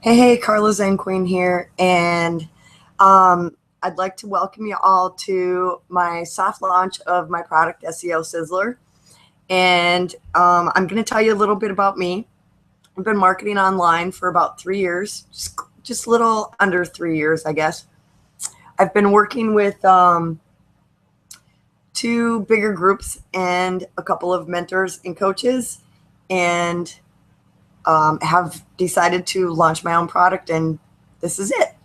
Hey, Carla Zen Queen here, and I'd like to welcome you all to my soft launch of my product, Seo Sizzler. And I'm going to tell you a little bit about me. I've been marketing online for about 3 years, just a little under 3 years, I guess. I've been working with two bigger groups and a couple of mentors and coaches, and have decided to launch my own product, and this is it.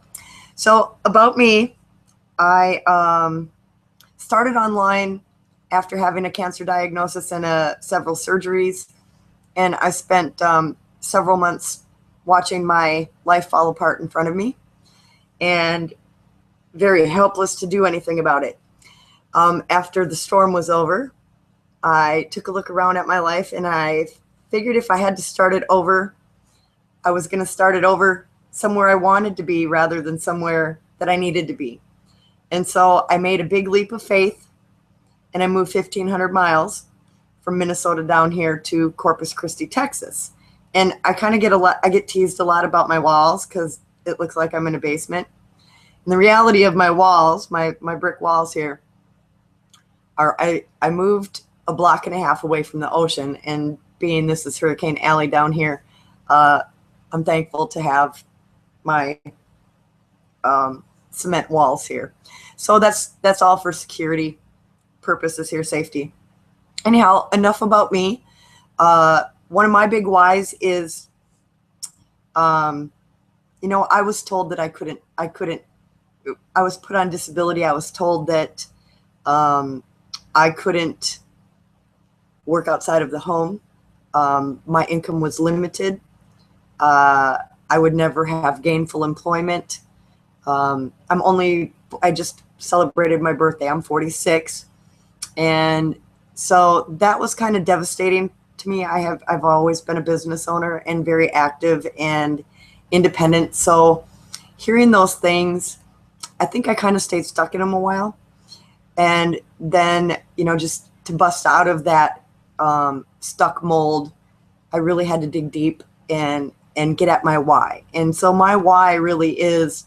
So about me, I started online after having a cancer diagnosis and several surgeries, and I spent several months watching my life fall apart in front of me and very helpless to do anything about it. After the storm was over, I took a look around at my life, and I figured if I had to start it over, I was going to start it over somewhere I wanted to be rather than somewhere that I needed to be. And so I made a big leap of faith, and I moved 1,500 miles from Minnesota down here to Corpus Christi, Texas. And I kind of I get teased a lot about my walls because it looks like I'm in a basement. And the reality of my walls, my brick walls here, are I moved a block and a half away from the ocean, and being this is Hurricane Alley down here, I'm thankful to have my cement walls here. So that's all for security purposes here, safety. Anyhow, enough about me. One of my big whys is, I was told that I couldn't, I was put on disability. I was told that I couldn't work outside of the home. My income was limited. I would never have gainful employment. I just celebrated my birthday. I'm 46. And so that was kind of devastating to me. I've always been a business owner and very active and independent. So hearing those things, I think I kind of stayed stuck in them a while. And then, just to bust out of that stuck mold, I really had to dig deep and get at my why. And so my why really is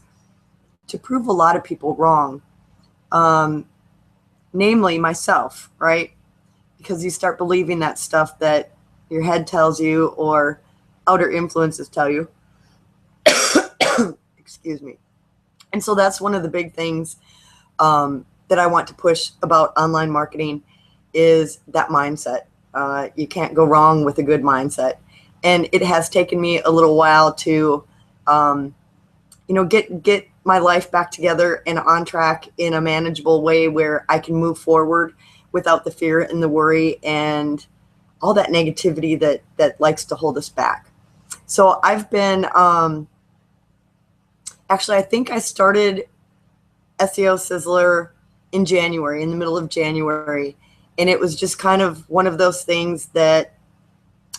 to prove a lot of people wrong, namely myself, right? Because you start believing that stuff that your head tells you or outer influences tell you. Excuse me. And so that's one of the big things that I want to push about online marketing is that mindset. You can't go wrong with a good mindset. And it has taken me a little while to, get my life back together and on track in a manageable way where I can move forward without the fear and the worry and all that negativity that likes to hold us back. So I've been, actually, I think I started Seo Sizzler in January, in the middle of January. And it was just kind of one of those things that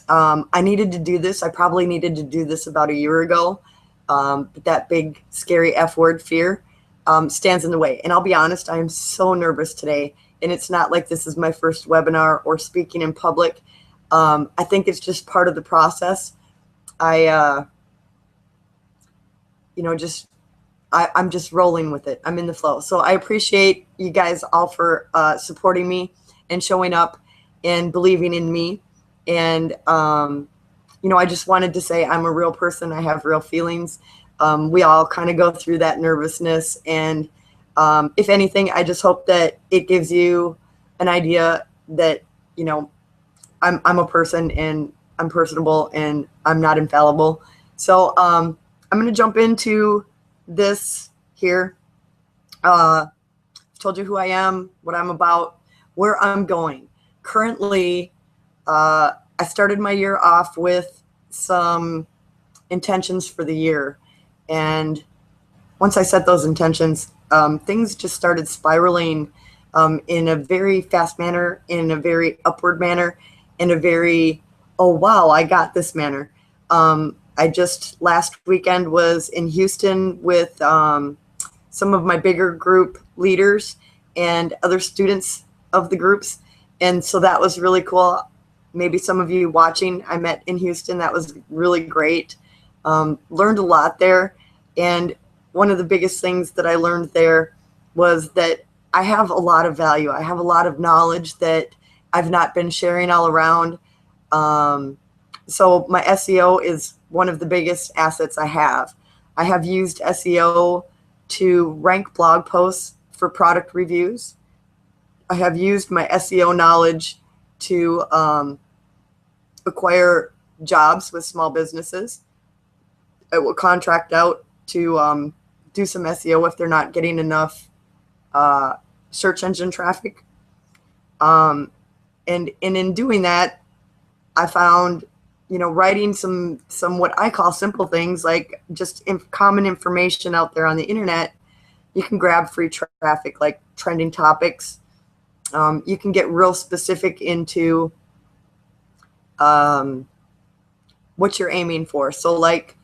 I needed to do this. I probably needed to do this about a year ago. But that big, scary F word, fear, stands in the way. And I'll be honest, I am so nervous today. And it's not like this is my first webinar or speaking in public. I think it's just part of the process. I'm just rolling with it. I'm in the flow. So I appreciate you guys all for supporting me and showing up and believing in me. And, I just wanted to say I'm a real person. I have real feelings. We all kind of go through that nervousness. And if anything, I just hope that it gives you an idea that, I'm a person and I'm personable and I'm not infallible. So I'm going to jump into this here. I've told you who I am, what I'm about, where I'm going. Currently, I started my year off with some intentions for the year. And once I set those intentions, things just started spiraling in a very fast manner, in a very upward manner, in a very, oh, wow, I got this manner. I just last weekend was in Houston with some of my bigger group leaders and other students of the groups. And so that was really cool. Maybe some of you watching, I met in Houston. That was really great. Learned a lot there. And one of the biggest things that I learned there was that I have a lot of value. I have a lot of knowledge that I've not been sharing all around. So my SEO is one of the biggest assets I have. I have used SEO to rank blog posts for product reviews. I have used my SEO knowledge to acquire jobs with small businesses. I will contract out to do some SEO if they're not getting enough search engine traffic. And in doing that, I found, writing some what I call simple things, like just common information out there on the internet. You can grab free traffic, like trending topics. You can get real specific into what you're aiming for. So like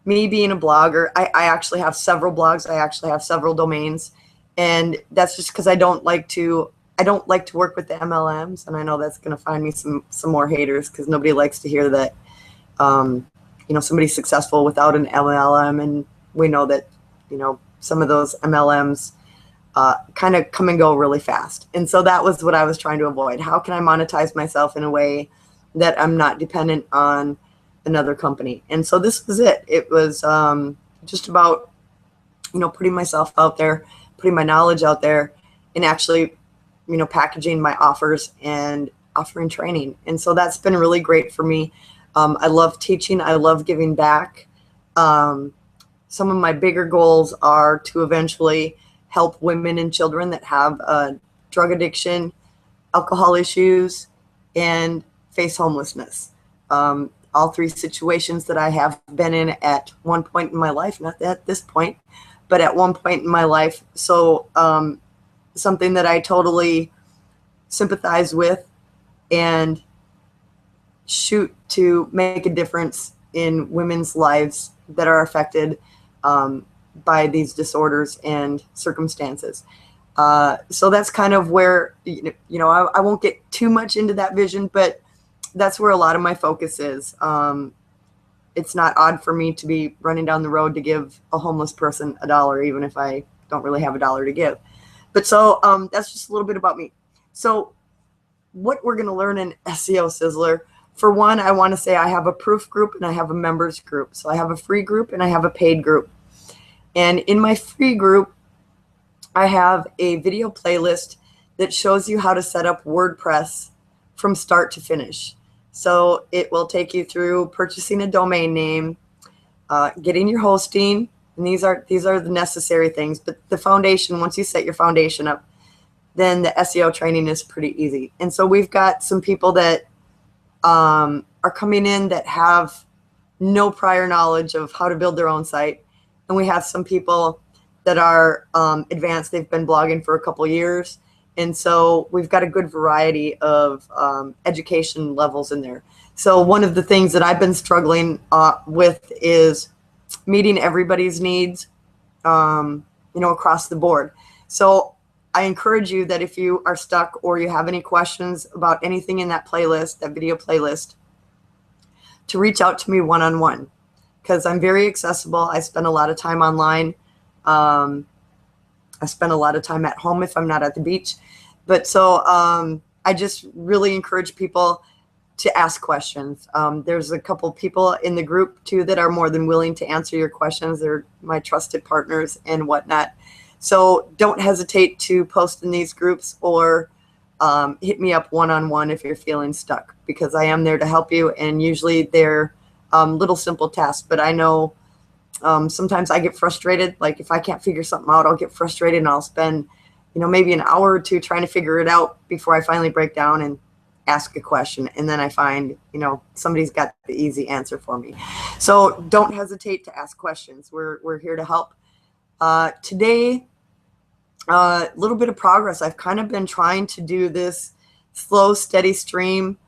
me being a blogger, I actually have several blogs. I actually have several domains. And that's just because I don't like to work with the MLMs. And I know that's going to find me some more haters, because nobody likes to hear that, somebody's successful without an MLM. And we know that, some of those MLMs kind of come and go really fast. And so that was what I was trying to avoid. How can I monetize myself in a way that I'm not dependent on another company? And so this was it. It was just about, putting myself out there, putting my knowledge out there, and actually, packaging my offers and offering training. And so that's been really great for me. I love teaching. I love giving back. Some of my bigger goals are to eventually help women and children that have drug addiction, alcohol issues, and face homelessness. All three situations that I have been in at one point in my life, not at this point, but at one point in my life. So something that I totally sympathize with and shoot to make a difference in women's lives that are affected by these disorders and circumstances. So that's kind of where, I won't get too much into that vision, but that's where a lot of my focus is. It's not odd for me to be running down the road to give a homeless person $1, even if I don't really have $1 to give. But so that's just a little bit about me. So what we're going to learn in SEO Sizzler, for one, I want to say I have a proof group and I have a members group. So I have a free group and I have a paid group. And in my free group, I have a video playlist that shows you how to set up WordPress from start to finish. So it will take you through purchasing a domain name, getting your hosting, and these are the necessary things. But the foundation, once you set your foundation up, then the SEO training is pretty easy. And so we've got some people that are coming in that have no prior knowledge of how to build their own site. And we have some people that are advanced. They've been blogging for a couple years. And so we've got a good variety of education levels in there. So one of the things that I've been struggling with is meeting everybody's needs, across the board. So I encourage you that if you are stuck or you have any questions about anything in that playlist, that video playlist, to reach out to me one-on-one, because I'm very accessible. I spend a lot of time online. I spend a lot of time at home if I'm not at the beach. But so I just really encourage people to ask questions. There's a couple people in the group too that are more than willing to answer your questions. They're my trusted partners and whatnot. So don't hesitate to post in these groups or hit me up one-on-one if you're feeling stuck, because I am there to help you. And usually they're little simple tasks, but I know sometimes I get frustrated. Like if I can't figure something out, I'll get frustrated and I'll spend, maybe an hour or two trying to figure it out before I finally break down and ask a question. And then I find, somebody's got the easy answer for me. So don't hesitate to ask questions. We're here to help. Today, a little bit of progress. I've kind of been trying to do this slow, steady stream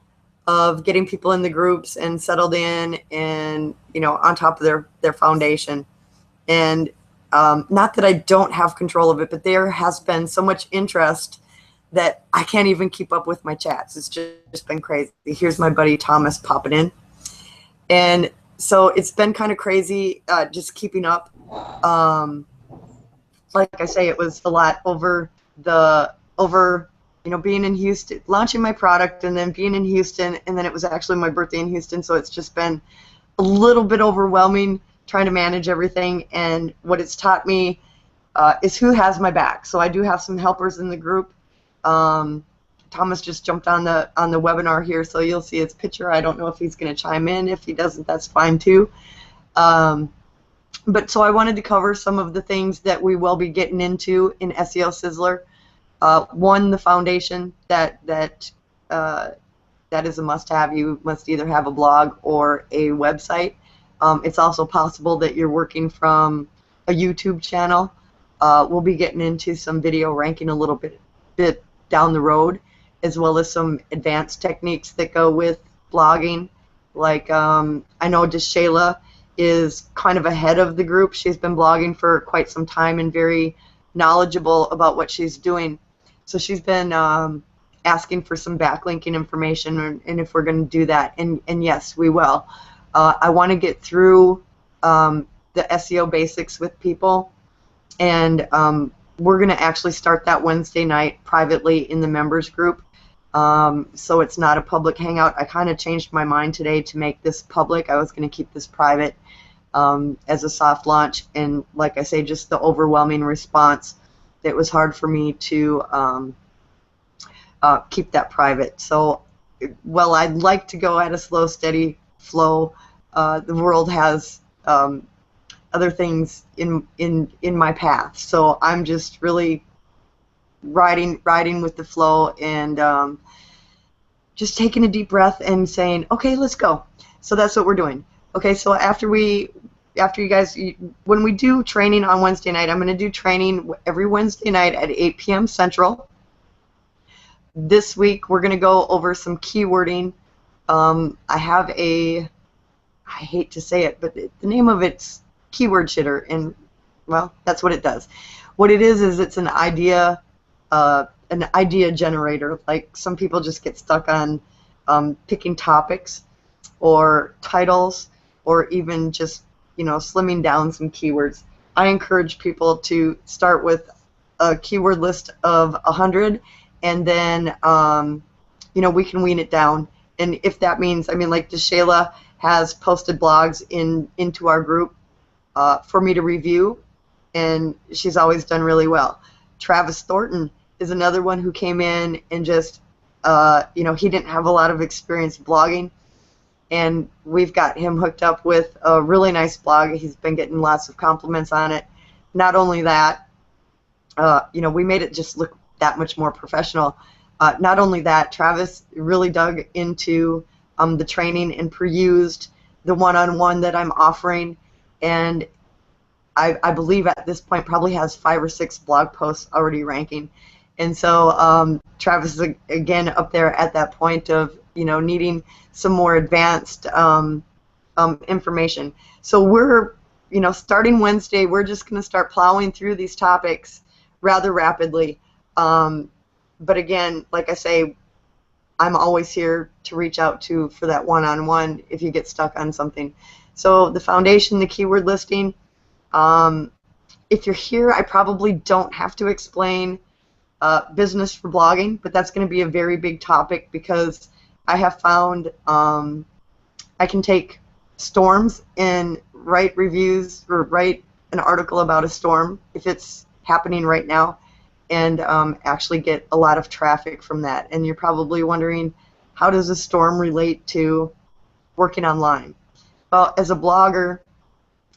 of getting people in the groups and settled in and, on top of their foundation. And not that I don't have control of it, but there has been so much interest that I can't even keep up with my chats. It's just been crazy. Here's my buddy Thomas popping in. And So it's been kind of crazy just keeping up. Like I say, it was a lot over being in Houston, launching my product, and then being in Houston, and then it was actually my birthday in Houston, so it's just been a little bit overwhelming trying to manage everything. And what it's taught me is who has my back. So I do have some helpers in the group. Thomas just jumped on the webinar here, so you'll see his picture. I don't know if he's going to chime in. If he doesn't, that's fine too. But so I wanted to cover some of the things that we will be getting into in SEO Sizzler. One, the foundation that is a must-have. You must either have a blog or a website. It's also possible that you're working from a YouTube channel. We'll be getting into some video ranking a little bit down the road, as well as some advanced techniques that go with blogging. Like I know Shayla is kind of ahead of the group. She's been blogging for quite some time and very knowledgeable about what she's doing. So she's been asking for some backlinking information, and if we're going to do that, and yes, we will. I want to get through the SEO basics with people, and we're going to actually start that Wednesday night privately in the members group. So it's not a public hangout. I kind of changed my mind today to make this public. I was going to keep this private as a soft launch, and like I say, just the overwhelming response, it was hard for me to keep that private. So, well, I'd like to go at a slow, steady flow. The world has other things in my path, so I'm just really riding with the flow, and just taking a deep breath and saying, okay, let's go. So that's what we're doing. Okay, so after you guys, when we do training on Wednesday night, I'm going to do training every Wednesday night at 8 p.m. Central. This week we're going to go over some keywording. I have I hate to say it, but the name of it's Keyword Shitter, and well, that's what it does. What it is it's an idea generator. Like, some people just get stuck on picking topics or titles, or even just slimming down some keywords. I encourage people to start with a keyword list of 100, and then we can wean it down. And if that means, like Shayla has posted blogs into our group for me to review, and she's always done really well. Travis Thornton is another one who came in and just, he didn't have a lot of experience blogging, and we've got him hooked up with a really nice blog. He's been getting lots of compliments on it. Not only that, we made it just look that much more professional. Not only that, Travis really dug into the training and perused the one-on-one that I'm offering, and I believe at this point probably has 5 or 6 blog posts already ranking. And so Travis is again up there at that point of needing some more advanced information. So we're starting Wednesday, we're just going to start plowing through these topics rather rapidly. But again, like I say, I'm always here to reach out to for that one-on-one if you get stuck on something. So the foundation, the keyword listing. If you're here, I probably don't have to explain business for blogging, but that's going to be a very big topic, because I have found I can take storms and write reviews or write an article about a storm if it's happening right now, and actually get a lot of traffic from that. And you're probably wondering, how does a storm relate to working online? Well, as a blogger,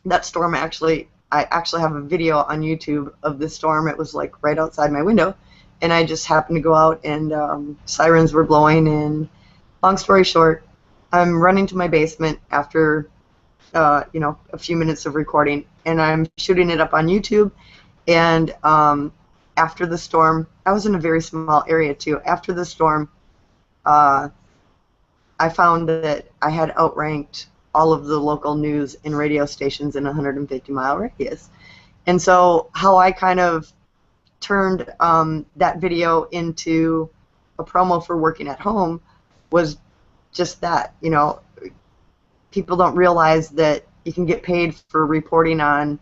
that storm I actually have a video on YouTube of this storm. It was like right outside my window, and I just happened to go out, and sirens were blowing, and long story short, I'm running to my basement after a few minutes of recording, and I'm shooting it up on YouTube. And after the storm, I was in a very small area too. After the storm, I found that I had outranked all of the local news and radio stations in a 150-mile radius. And so how I kind of turned that video into a promo for working at home was just that, people don't realize that you can get paid for reporting on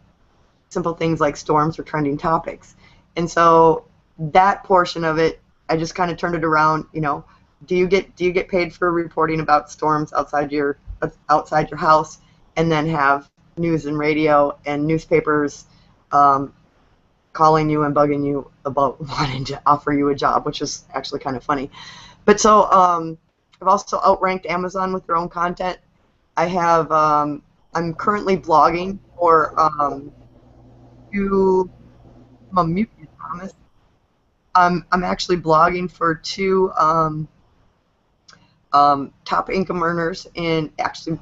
simple things like storms or trending topics. And so that portion of it, I just kind of turned it around. You know, do you get paid for reporting about storms outside your house, and then have news and radio and newspapers calling you and bugging you about wanting to offer you a job, which is actually kind of funny. But so I've also outranked Amazon with their own content. I have I'm currently blogging for two. I'm a mute, you promise. I'm actually blogging for two top income earners, and actually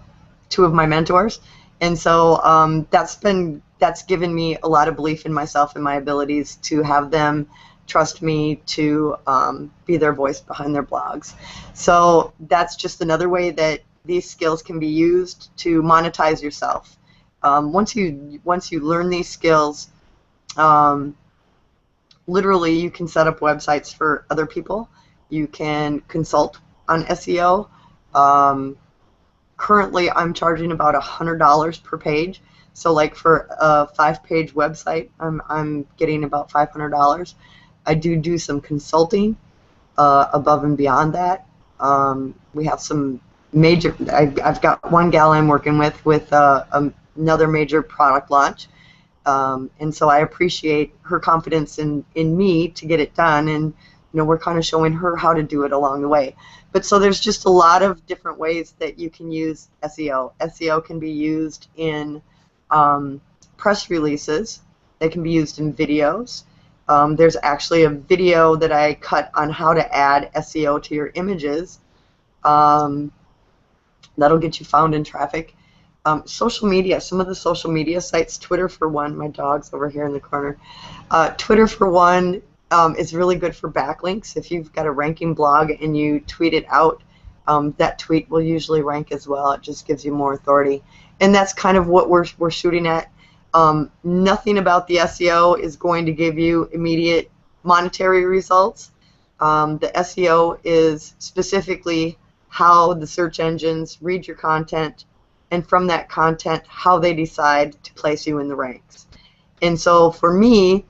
two of my mentors, and so that's given me a lot of belief in myself and my abilities to have them trust me to be their voice behind their blogs. So that's just another way that these skills can be used to monetize yourself. Once you learn these skills, literally you can set up websites for other people. You can consult on SEO. Currently I'm charging about $100 per page. So like for a 5-page website, I'm getting about $500. I do some consulting above and beyond that. We have some major, I've got one gal I'm working with another major product launch. And so I appreciate her confidence in me to get it done, and you know, we're kind of showing her how to do it along the way. But so there's just a lot of different ways that you can use SEO. SEO can be used in press releases. They can be used in videos. There's actually a video that I cut on how to add SEO to your images. That'll get you found in traffic. Social media, some of the social media sites, Twitter for one, my dog's over here in the corner. Twitter for one is really good for backlinks. If you've got a ranking blog and you tweet it out, that tweet will usually rank as well. It just gives you more authority. And that's kind of what we're shooting at. Nothing about the SEO is going to give you immediate monetary results. The SEO is specifically how the search engines read your content, and from that content, how they decide to place you in the ranks. And so for me,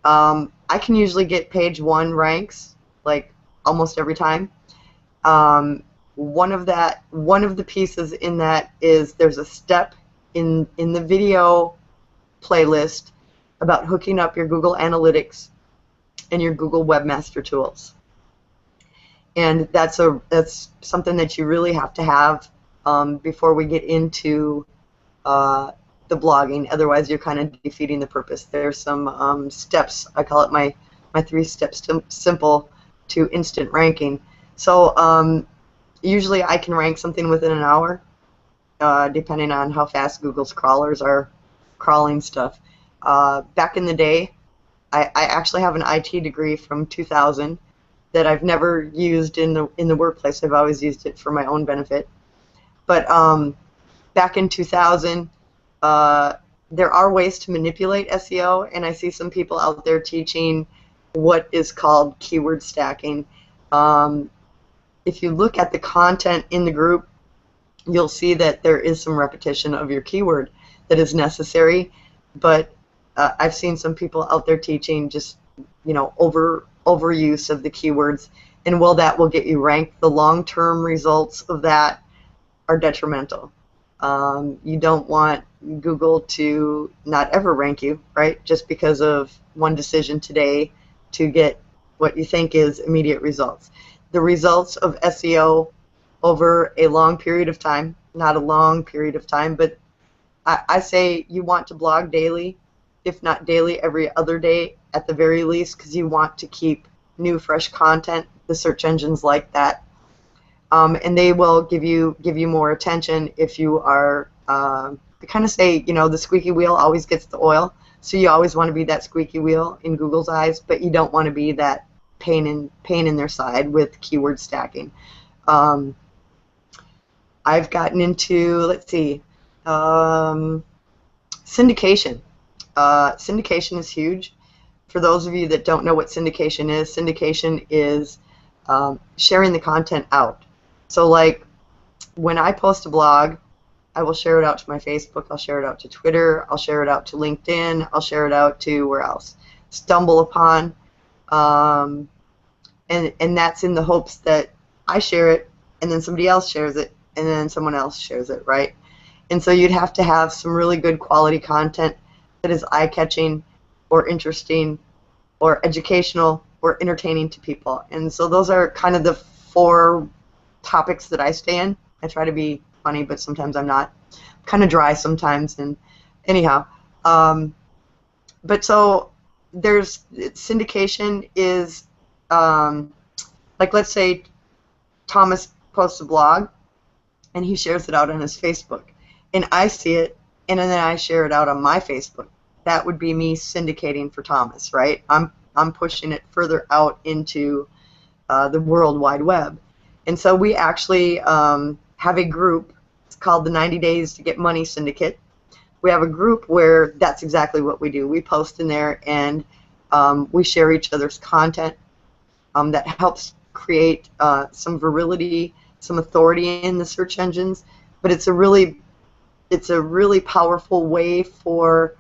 I can usually get page 1 ranks like almost every time. One of the pieces in that is there's a step in the video playlist about hooking up your Google Analytics and your Google Webmaster Tools. And that's something that you really have to have before we get into the blogging. Otherwise, you're kind of defeating the purpose. There's some steps. I call it my 3 steps to simple to instant ranking. So usually I can rank something within an hour, depending on how fast Google's crawlers are crawling stuff. Back in the day, I actually have an IT degree from 2000 that I've never used in the workplace. I've always used it for my own benefit. But back in 2000, there are ways to manipulate SEO, and I see some people out there teaching what is called keyword stacking. If you look at the content in the group, you'll see that there is some repetition of your keyword that is necessary, but I've seen some people out there teaching just, you know, overuse of the keywords, and while that will get you ranked, the long-term results of that are detrimental. You don't want Google to not ever rank you, right, just because of one decision today to get what you think is immediate results. The results of SEO over a long period of time, not a long period of time, but I say you want to blog daily, if not daily, every other day at the very least, because you want to keep new, fresh content. The search engines like that. And they will give you more attention if you are, they kind of say, you know, the squeaky wheel always gets the oil, so you always want to be that squeaky wheel in Google's eyes, but you don't want to be that pain in their side with keyword stacking. I've gotten into, let's see, syndication. Syndication is huge. For those of you that don't know what syndication is sharing the content out. So like when I post a blog, I will share it out to my Facebook, I'll share it out to Twitter, I'll share it out to LinkedIn, I'll share it out to where else? Stumble Upon. Um, and that's in the hopes that I share it, and then somebody else shares it, and then someone else shares it, right? And so you'd have to have some really good quality content that is eye-catching or interesting or educational or entertaining to people. And so those are kind of the 4 topics that I stay in. I try to be funny, but sometimes I'm not. I'm kind of dry sometimes, and anyhow. But so there's syndication is, like, let's say Thomas posts a blog and he shares it out on his Facebook, and I see it, and then I share it out on my Facebook. That would be me syndicating for Thomas, right? I'm pushing it further out into the World Wide Web. And so we actually have a group. It's called the 90 Days to Get Money Syndicate. We have a group where that's exactly what we do. We post in there, and we share each other's content that helps create some virility, some authority in the search engines. But it's a really powerful way for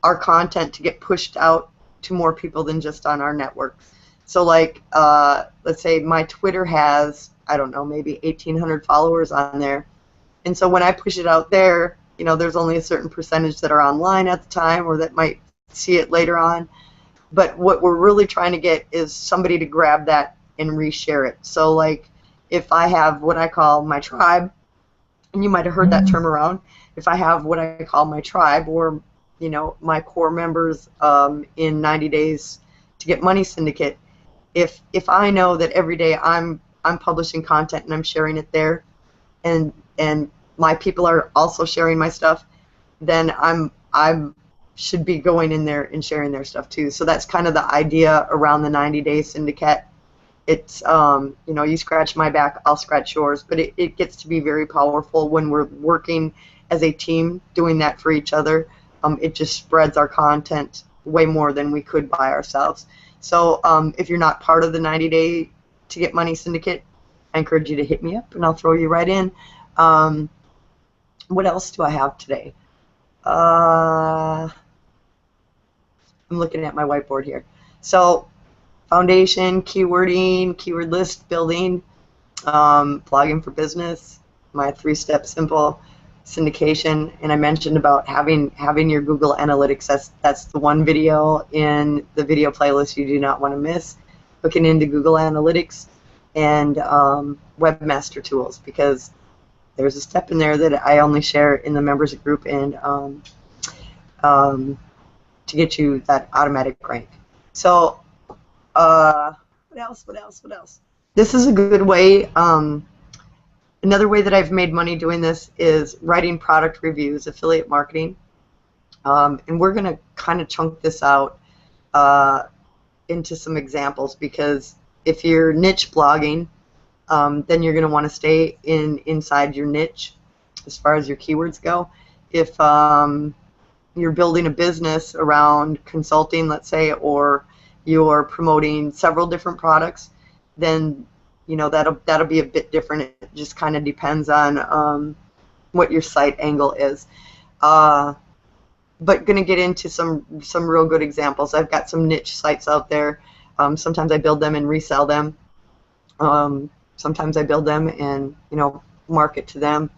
our content to get pushed out to more people than just on our network. So, like, let's say my Twitter has, I don't know, maybe 1,800 followers on there. And so when I push it out there, you know, there's only a certain percentage that are online at the time or that might see it later on. But what we're really trying to get is somebody to grab that and reshare it. So, like, if I have what I call my tribe, and you might have heard that term around, if I have what I call my tribe, or, you know, my core members in 90 Days to Get Money Syndicate, if I know that every day I'm publishing content and I'm sharing it there, and my people are also sharing my stuff, then I'm should be going in there and sharing their stuff too. So that's kind of the idea around the 90 Day Syndicate. It's, you know, you scratch my back, I'll scratch yours, but it gets to be very powerful when we're working as a team doing that for each other. It just spreads our content way more than we could by ourselves. So if you're not part of the 90 Day to Get Money Syndicate, I encourage you to hit me up and I'll throw you right in. What else do I have today? I'm looking at my whiteboard here. So foundation, keywording, keyword list building, blogging for business, my 3-step simple, syndication, and I mentioned about having your Google Analytics. That's the one video in the video playlist you do not want to miss. Looking into Google Analytics and Webmaster Tools, because there's a step in there that I only share in the members group, and to get you that automatic rank. So what else? This is a good way. Another way that I've made money doing this is writing product reviews, affiliate marketing. And we're going to kind of chunk this out into some examples, because if you're niche blogging, then you're going to want to stay inside your niche as far as your keywords go. If you're building a business around consulting, let's say, or you're promoting several different products, then, you know, that'll be a bit different. It just kind of depends on what your site angle is. But going to get into some real good examples. I've got some niche sites out there. Sometimes I build them and resell them. Sometimes I build them and, you know, market to them.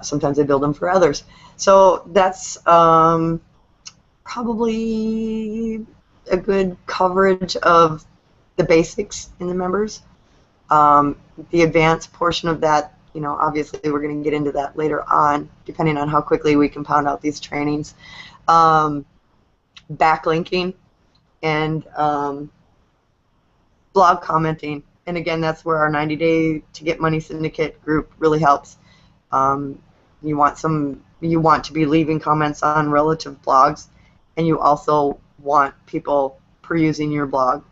Sometimes I build them for others. So that's probably a good coverage of the basics in the members. The advanced portion of that, you know, obviously we're going to get into that later on, depending on how quickly we can pound out these trainings. Backlinking and blog commenting. And again, that's where our 90 Day to Get Money Syndicate group really helps. You want to be leaving comments on relative blogs, and you also want people perusing your blog,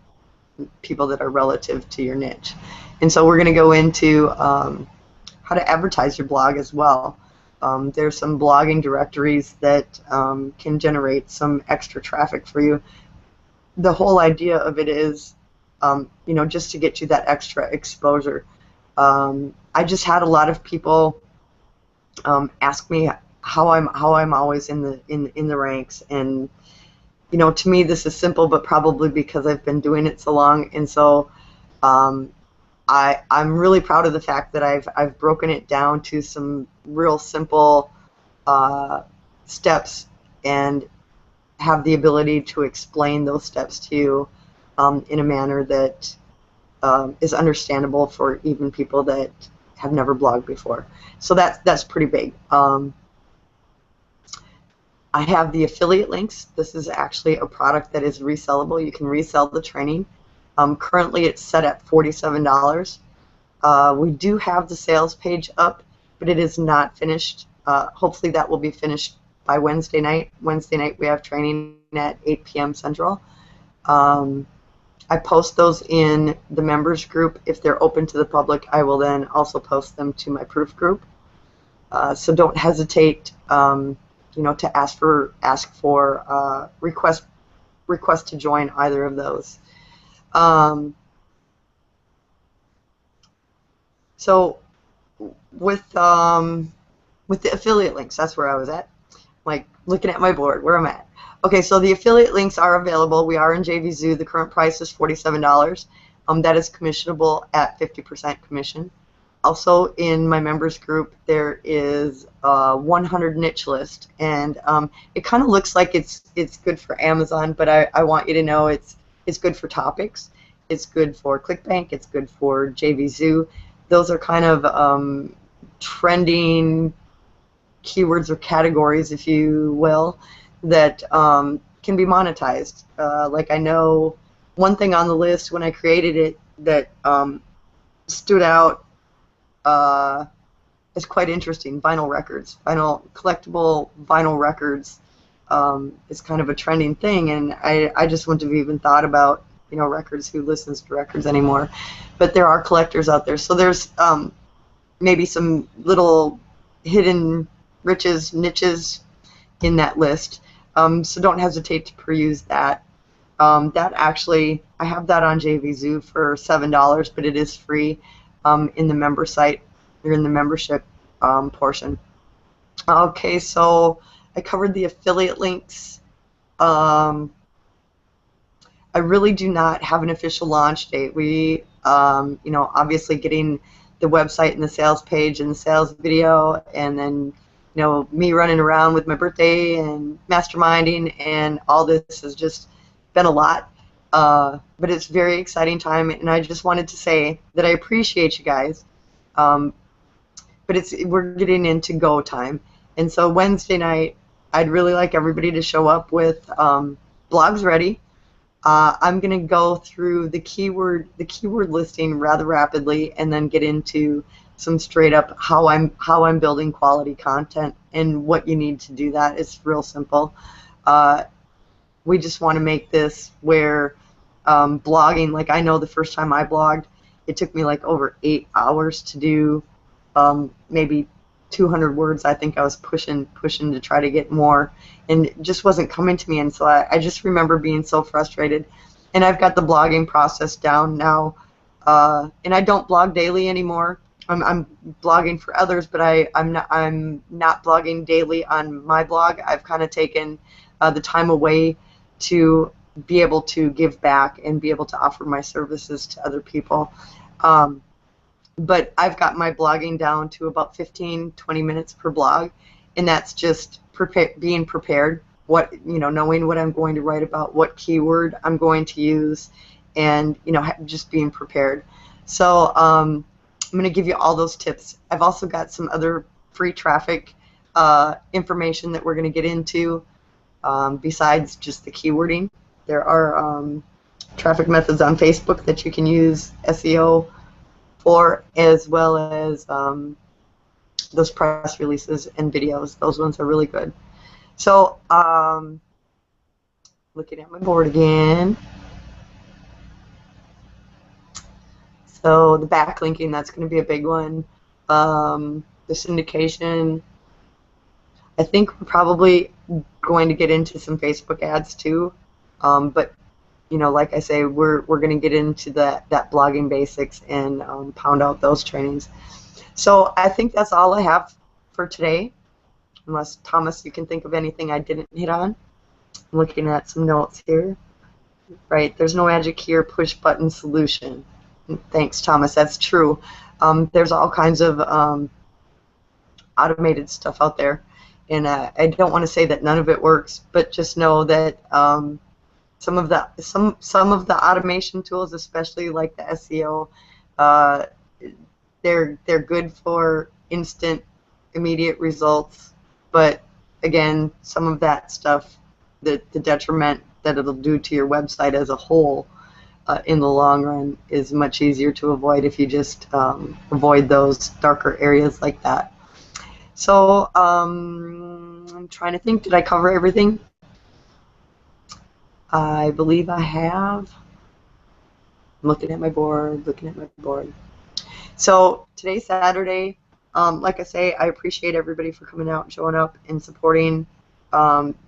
people that are relative to your niche. And so we're going to go into how to advertise your blog as well. There's some blogging directories that can generate some extra traffic for you. The whole idea of it is, you know, just to get you that extra exposure. I just had a lot of people ask me how I'm always in the ranks. And to me this is simple, but probably because I've been doing it so long. And so um, I'm really proud of the fact that I've broken it down to some real simple uh, steps, and have the ability to explain those steps to you in a manner that is understandable for even people that have never blogged before. So that's pretty big. I have the affiliate links. This is actually a product that is resellable. You can resell the training. Currently it's set at $47. We do have the sales page up, but it is not finished. Hopefully that will be finished by Wednesday night. Wednesday night we have training at 8 p.m. Central. I post those in the members group. If they're open to the public, I will then also post them to my proof group. So don't hesitate, to ask for request to join either of those. So with the affiliate links, that's where I was at. Like looking at my board, where I'm at. Okay, so the affiliate links are available. We are in JVZoo. The current price is $47. That is commissionable at 50% commission. Also in my members group, there is a 100 niche list, and it kind of looks like it's good for Amazon, but I want you to know it's good for topics. It's good for ClickBank. It's good for JVZoo. Those are kind of trending keywords or categories, if you will, that can be monetized. Like I know one thing on the list when I created it that stood out is quite interesting. Vinyl records, collectible vinyl records is kind of a trending thing, and I just wouldn't have even thought about records. Who listens to records anymore? But there are collectors out there, so there's maybe some little hidden niches in that list. So don't hesitate to peruse that. That actually, I have that on JVZoo for $7, but it is free in the member site or in the membership portion. Okay, so I covered the affiliate links. I really do not have an official launch date. We, obviously getting the website and the sales page and the sales video, and then me running around with my birthday and masterminding, and all this has just been a lot. But it's a very exciting time, and I just wanted to say that I appreciate you guys. But we're getting into go time, and so Wednesday night, I'd really like everybody to show up with blogs ready. I'm going to go through the keyword listing rather rapidly, and then get into some straight up how I'm building quality content and what you need to do that. It's real simple. We just want to make this where blogging, like I know the first time I blogged, it took me like over 8 hours to do maybe 200 words. I think I was pushing to try to get more, and it just wasn't coming to me. And so I just remember being so frustrated. And I've got the blogging process down now, and I don't blog daily anymore. I'm blogging for others, but I'm not blogging daily on my blog. I've kind of taken the time away to be able to give back and be able to offer my services to other people. But I've got my blogging down to about 15-20 minutes per blog, and that's just being prepared, knowing what I'm going to write about, what keyword I'm going to use, and just being prepared. So I'm going to give you all those tips. I've also got some other free traffic information that we're going to get into besides just the keywording. There are traffic methods on Facebook that you can use SEO for, as well as those press releases and videos. Those ones are really good. So looking at my board again. So the backlinking, that's going to be a big one. The syndication. I think we're probably going to get into some Facebook ads too. But like I say, we're going to get into that blogging basics and pound out those trainings. So I think that's all I have for today, unless, Thomas, you can think of anything I didn't hit on. I'm looking at some notes here. Right, there's no magic here, push button solution. Thanks, Thomas, that's true. There's all kinds of automated stuff out there, and I don't want to say that none of it works, but just know that some of the automation tools, especially like the SEO, they're good for instant, immediate results, but again, some of that stuff, the detriment that it'll do to your website as a whole in the long run is much easier to avoid if you just avoid those darker areas like that. So I'm trying to think, did I cover everything? I believe I have. I'm looking at my board, So today's Saturday. Like I say, I appreciate everybody for coming out and showing up and supporting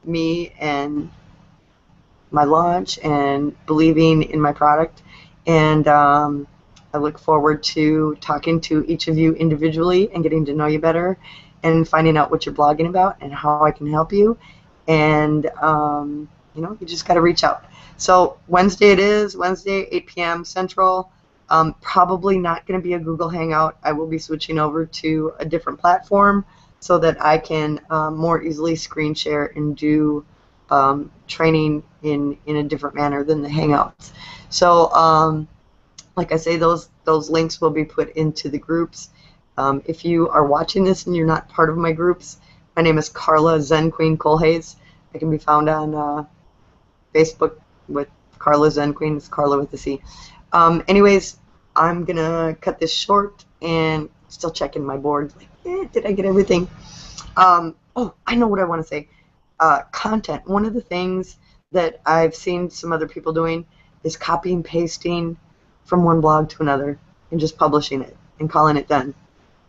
me and my launch and believing in my product. And I look forward to talking to each of you individually and getting to know you better and finding out what you're blogging about and how I can help you. And you know, you just got to reach out. So Wednesday it is, Wednesday, 8 p.m. Central. Probably not going to be a Google Hangout. I will be switching over to a different platform so that I can more easily screen share and do training in a different manner than the Hangouts. So like I say, those links will be put into the groups. If you are watching this and you're not part of my groups, my name is Carla Zen Queen Colhays. I can be found on Facebook with Carla Zen Queen. It's Carla with a C. Anyways, I'm gonna cut this short and still checking my board. Like, did I get everything? Oh, I know what I want to say. Content. One of the things that I've seen some other people doing is copying and pasting from one blog to another and just publishing it and calling it done.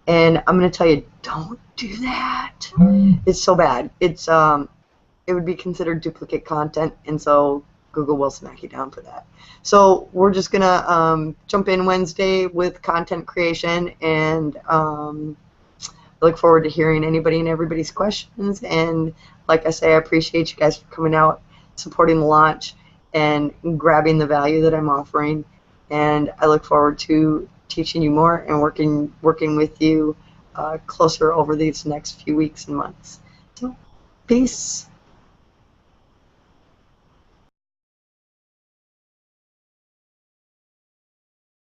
And I'm going to tell you, don't do that. It's so bad. It's it would be considered duplicate content, and so Google will smack you down for that. So we're just going to jump in Wednesday with content creation, and look forward to hearing anybody and everybody's questions. And like I say, I appreciate you guys for coming out, supporting the launch, and grabbing the value that I'm offering. And I look forward to teaching you more and working with you closer over these next few weeks and months. So, peace.